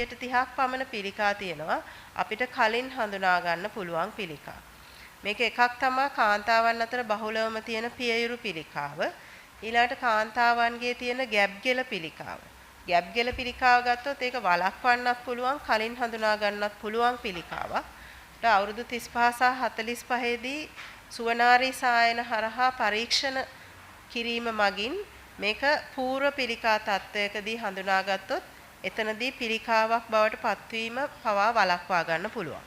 130ක් පමණ පිළිකා තියෙනවා අපිට කලින් හඳුනා ගන්න පුළුවන් පිළිකා. මේක එකක් තමයි කාන්තාවන් අතර බහුලවම තියෙන පියයුරු පිළිකාව. ඊළඟට කාන්තාවන්ගේ තියෙන ගැබ්ගෙල පිළිකාව. ගැබ්ගෙල පිළිකාව ගත්තොත් ඒක වළක්වන්නත් පුළුවන් කලින් හඳුනා ගන්නත් පුළුවන් පිළිකාවක්. අවුරුදු 35 සහ 45 දී සුවනාරී සායන හරහා පරීක්ෂණ කිරීම මගින් මේක පූර්ව පිළිකා තත්වයකදී හඳුනාගත්තොත් එතනදී පිළිකාවක් බවට පත්වීම පවා වළක්වා ගන්න පුළුවන්.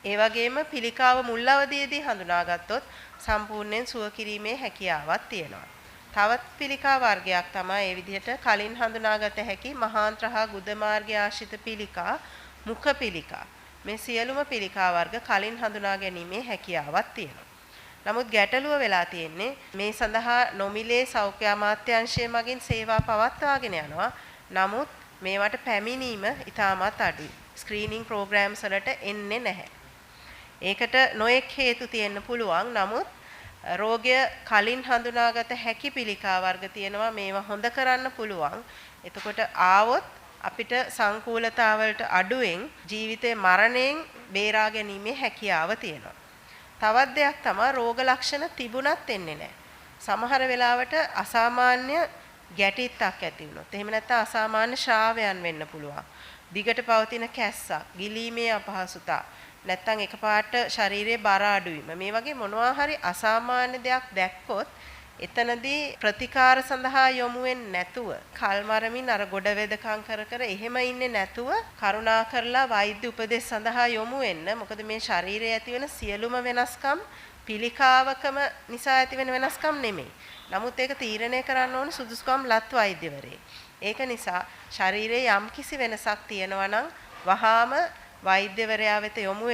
ඒ වගේම පිළිකාව මුල් අවධියේදී හඳුනාගත්තොත් සම්පූර්ණයෙන් සුව කිරීමේ හැකියාවක් තියෙනවා. තවත් පිළිකා වර්ගයක් තමයි මේ විදිහට කලින් හඳුනාගත හැකි මහාන්ත්‍රහා ගුද මාර්ගය ආශ්‍රිත පිළිකා, මුඛ පිළිකා. මේ සියලුම පිළිකා වර්ග කලින් හඳුනා ගැනීමේ හැකියාවක් තියෙනවා. නමුත් ගැටලුව වෙලා තියෙන්නේ මේ සඳහා නොමිලේ සෞඛ්‍ය අමාත්‍යාංශය මගින් සේවා පවත්වාගෙන යනවා. නමුත් මේවට පැමිණීම ඉතාමත් අඩුයි. ස්ක්‍රීනින් ප්‍රෝග්‍රෑම්ස් වලට එන්නේ නැහැ. ඒකට නොඑක් හේතු තියෙන්න පුළුවන්. නමුත් රෝගය කලින් හඳුනාගත හැකි පිළිකා වර්ග තියෙනවා. මේවා හොඳ කරන්න පුළුවන්. එතකොට ආවොත් අපිට සංකූලතාවලට අඩුවෙන් ජීවිතේ මරණයෙන් බේරා ගැනීමේ හැකියාව තියෙනවා. තවත් දෙයක් තමයි රෝග ලක්ෂණ තිබුණත් එන්නේ නැහැ. සමහර වෙලාවට අසාමාන්‍ය ගැටිත්තක් ඇති වුණොත් එහෙම නැත්නම් අසාමාන්‍ය ශ්‍රාවයන් වෙන්න පුළුවන්. දිගට පවතින කැස්සක්, ගිලීමේ අපහසුතා, නැත්නම් එකපාරට ශරීරයේ බර අඩුවීම. මේ වගේ මොනවා හරි අසාමාන්‍ය දෙයක් දැක්කොත් එතනදී ප්‍රතිකාර සඳහා යොමු වෙන්නේ නැතුව කල්මරමින් අර ගොඩ වෙදකම් කර එහෙම ඉන්නේ නැතුව කරුණා කරලා වෛද්‍ය උපදෙස් සඳහා යොමු වෙන්න. මොකද මේ ශරීරයේ ඇති වෙන සියලුම වෙනස්කම් පිළිකාවකම නිසා ඇති වෙන වෙනස්කම් නෙමෙයි. නමුත් ඒක තීරණය කරන්න ඕන සුදුසුකම් ලත් වෛද්‍යවරයෙක්. ඒක නිසා ශරීරයේ යම්කිසි වෙනසක් තියෙනවා නම් වහාම වෛද්‍යවරයා වෙත යොමු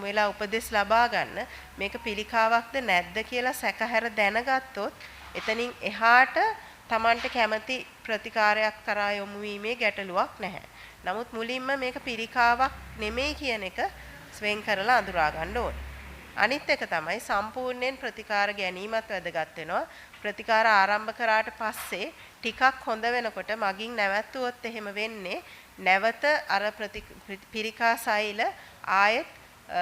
වෙලා උපදෙස් ලබා ගන්න. මේක පිළිකාවක්ද නැද්ද කියලා සැකහැර දැනගත්තොත් එතනින් එහාට Tamanට කැමති ප්‍රතිකාරයක් කරා යොමු වීමේ ගැටලුවක් නැහැ. නමුත් මුලින්ම මේක පිළිකාවක් නෙමෙයි කියන එක ස්වෙන් කරලා අඳුරා ගන්න ඕනේ. අනිත් එක තමයි සම්පූර්ණයෙන් ප්‍රතිකාර ගැනීමත් වැදගත් වෙනවා. ප්‍රතිකාර ආරම්භ කරාට පස්සේ ටිකක් හොඳ වෙනකොට මගින් නැවතුවොත් එහෙම වෙන්නේ නැවත අර පිළිකා සෛල ආයෙත්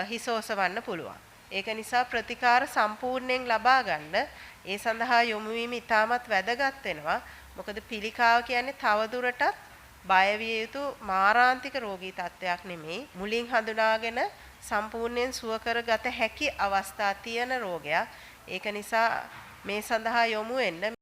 හිසෝසවන්න පුළුවන්. ඒක නිසා ප්‍රතිකාර සම්පූර්ණයෙන් ලබා ගන්න ඒ සඳහා යොමු වීම ඉතාමත් වැදගත් වෙනවා. මොකද පිළිකාව කියන්නේ තවදුරටත් බය විය යුතු මාරාන්තික රෝගී තත්ත්වයක් නෙමෙයි. මුලින් හඳුනාගෙන සම්පූර්ණයෙන් සුව කරගත හැකි අවස්ථා තියෙන රෝගයක්. ඒක නිසා මේ සඳහා යොමු වෙන්න